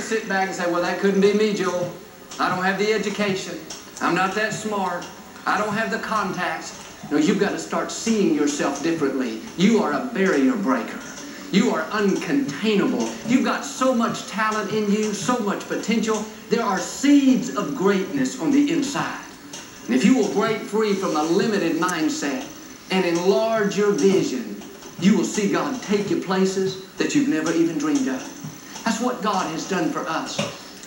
sit back and say, well, that couldn't be me, Joel. I don't have the education. I'm not that smart. I don't have the contacts. No, you've got to start seeing yourself differently. You are a barrier breaker. You are uncontainable. You've got so much talent in you, so much potential. There are seeds of greatness on the inside. And if you will break free from a limited mindset and enlarge your vision, you will see God take you places that you've never even dreamed of. That's what God has done for us.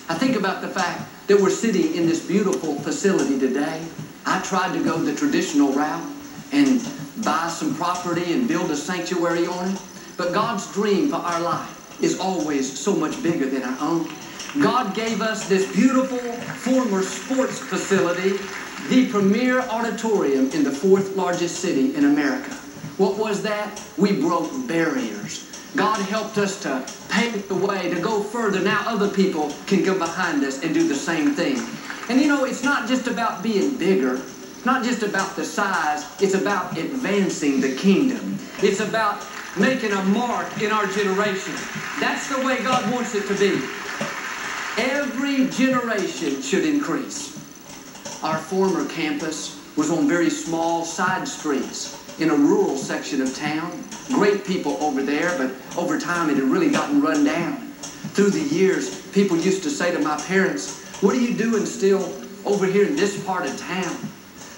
I think about the fact that we're sitting in this beautiful facility today. I tried to go the traditional route and buy some property and build a sanctuary on it. But God's dream for our life is always so much bigger than our own. God gave us this beautiful former sports facility, the premier auditorium in the 4th largest city in America. What was that? We broke barriers. God helped us to pave the way to go further. Now other people can go behind us and do the same thing. And you know, it's not just about being bigger, not just about the size, it's about advancing the kingdom. It's about making a mark in our generation. That's the way God wants it to be. Every generation should increase. Our former campus was on very small side streets in a rural section of town. Great people over there, but over time it had really gotten run down. Through the years, people used to say to my parents, what are you doing still over here in this part of town?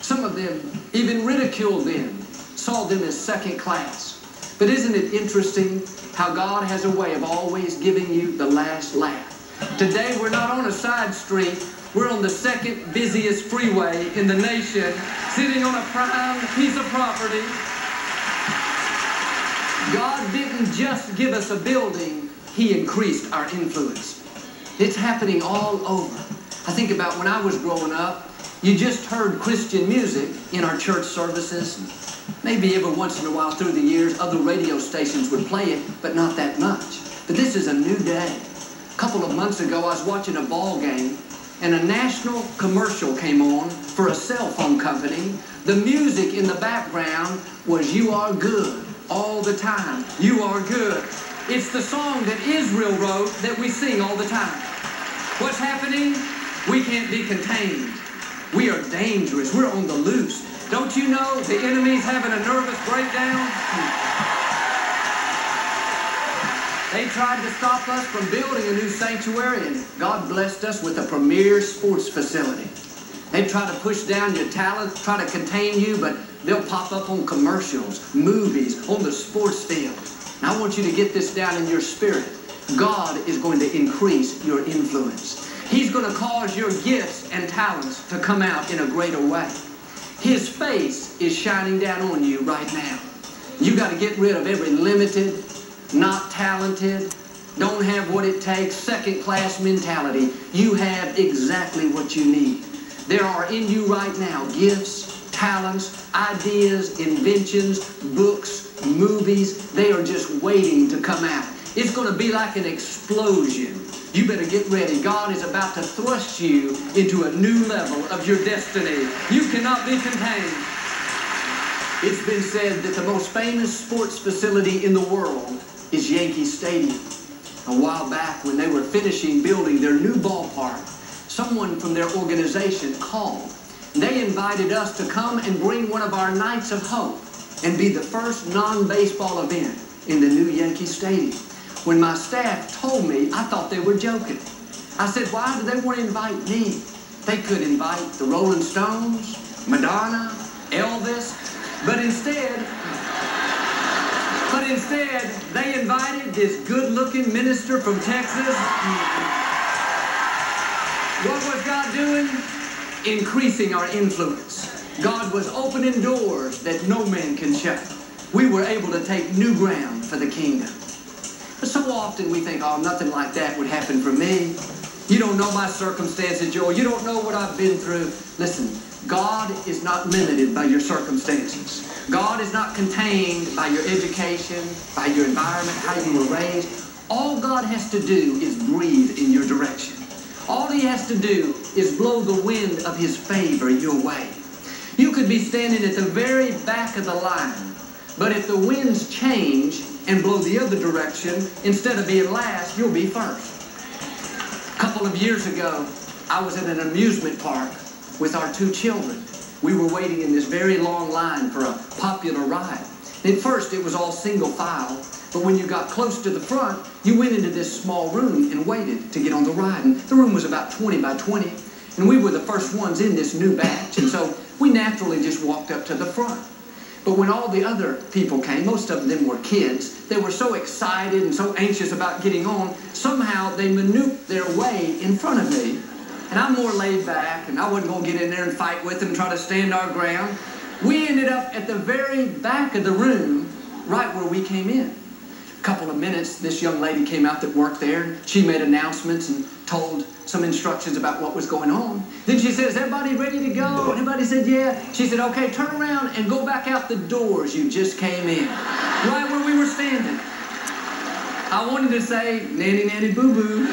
Some of them even ridiculed them, saw them as second class. But isn't it interesting how God has a way of always giving you the last laugh? Today we're not on a side street, we're on the 2nd busiest freeway in the nation, sitting on a prime piece of property. God didn't just give us a building, He increased our influence. It's happening all over. I think about when I was growing up, you just heard Christian music in our church services. Maybe every once in a while through the years, other radio stations would play it, but not that much. But this is a new day. A couple of months ago, I was watching a ball game, and a national commercial came on for a cell phone company. The music in the background was "You Are Good" all the time. You are good. It's the song that Israel wrote that we sing all the time. What's happening? We can't be contained. We are dangerous. We're on the loose. Don't you know the enemy's having a nervous breakdown? They tried to stop us from building a new sanctuary, and God blessed us with a premier sports facility. They try to push down your talent, try to contain you, but they'll pop up on commercials, movies, on the sports field. And I want you to get this down in your spirit. God is going to increase your influence. He's going to cause your gifts and talents to come out in a greater way. His face is shining down on you right now. You've got to get rid of every limited, not talented, don't have what it takes, second-class mentality. You have exactly what you need. There are in you right now gifts, talents, ideas, inventions, books, movies. They are just waiting to come out. It's going to be like an explosion. You better get ready. God is about to thrust you into a new level of your destiny. You cannot be contained. It's been said that the most famous sports facility in the world is Yankee Stadium. A while back, when they were finishing building their new ballpark, someone from their organization called. They invited us to come and bring one of our Nights of Hope and be the first non-baseball event in the new Yankee Stadium. When my staff told me, I thought they were joking. I said, why do they want to invite me? They could invite the Rolling Stones, Madonna, Elvis, but instead, they invited this good-looking minister from Texas. What was God doing? Increasing our influence. God was opening doors that no man can shut. We were able to take new ground for the kingdom. But so often we think, oh, nothing like that would happen for me. You don't know my circumstances, Joel. You don't know what I've been through. Listen, God is not limited by your circumstances. God is not contained by your education, by your environment, how you were raised. All God has to do is breathe in your direction. All He has to do is blow the wind of His favor your way. You could be standing at the very back of the line, but if the winds change and blow the other direction, instead of being last, you'll be first. couple of years ago, I was at an amusement park with our 2 children. We were waiting in this very long line for a popular ride. And at first, it was all single file, but when you got close to the front, you went into this small room and waited to get on the ride. And the room was about 20 by 20, and we were the first ones in this new batch, and so we naturally just walked up to the front. But when all the other people came, most of them were kids, they were so excited and so anxious about getting on, somehow they maneuvered their way in front of me. And I'm more laid back, and I wasn't going to get in there and fight with them and try to stand our ground. We ended up at the very back of the room, right where we came in. A couple of minutes, this young lady came out that worked there. She made announcements and told some instructions about what was going on. Then she says, "Everybody ready to go?" And everybody said, "Yeah." She said, "Okay, turn around and go back out the doors you just came in." Right where we were standing. I wanted to say, "Nanny, nanny, boo-boo."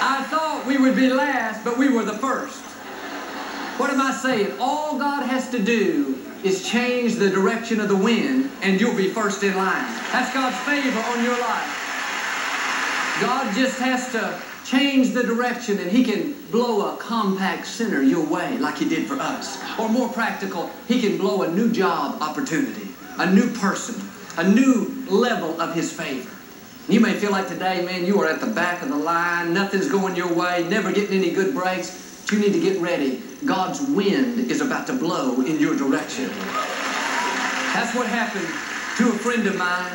I thought we would be last, but we were the first. What am I saying? All God has to do is change the direction of the wind, and you'll be first in line. That's God's favor on your life. God just has to change the direction, and He can blow a compact center your way like He did for us. Or more practical, He can blow a new job opportunity, a new person, a new level of His favor. You may feel like today, man, you are at the back of the line, nothing's going your way, never getting any good breaks. But you need to get ready. God's wind is about to blow in your direction. That's what happened to a friend of mine.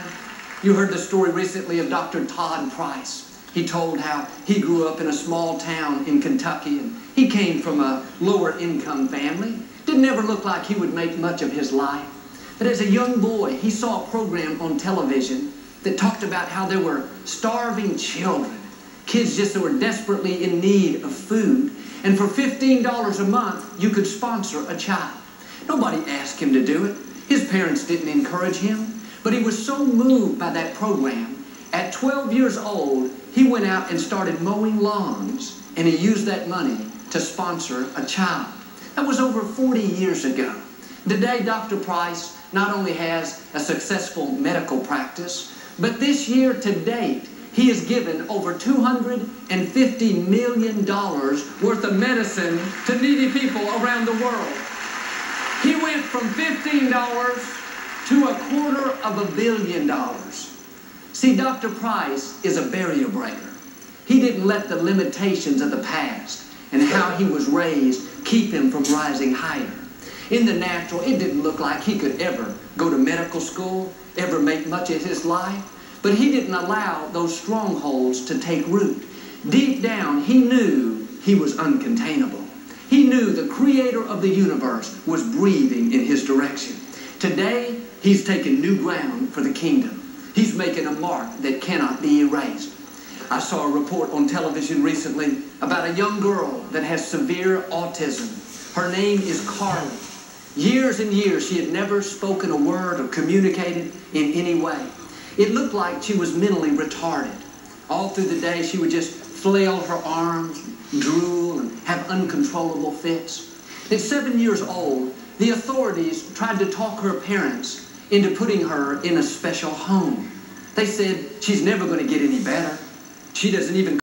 You heard the story recently of Dr. Todd Price. He told how he grew up in a small town in Kentucky, and he came from a lower income family. Didn't ever look like he would make much of his life. But as a young boy, he saw a program on television that talked about how there were starving children, kids just that were desperately in need of food. And for $15 a month, you could sponsor a child. Nobody asked him to do it. His parents didn't encourage him. But he was so moved by that program, at 12 years old, he went out and started mowing lawns, and he used that money to sponsor a child. That was over 40 years ago. Today, Dr. Price not only has a successful medical practice, but this year to date, he has given over $250 million worth of medicine to needy people around the world. He went from $15 to $250 million. See, Dr. Price is a barrier breaker. He didn't let the limitations of the past and how he was raised keep him from rising higher. In the natural, it didn't look like he could ever go to medical school, ever make much of his life. But he didn't allow those strongholds to take root. Deep down, he knew he was uncontainable. He knew the creator of the universe was breathing in his direction. Today, he's taking new ground for the kingdom. He's making a mark that cannot be erased. I saw a report on television recently about a young girl that has severe autism. Her name is Carly. Years and years, she had never spoken a word or communicated in any way. It looked like she was mentally retarded. All through the day, she would just flail her arms, drool, and have uncontrollable fits. At 7 years old, the authorities tried to talk her parents into putting her in a special home. They said, "She's never going to get any better. She doesn't even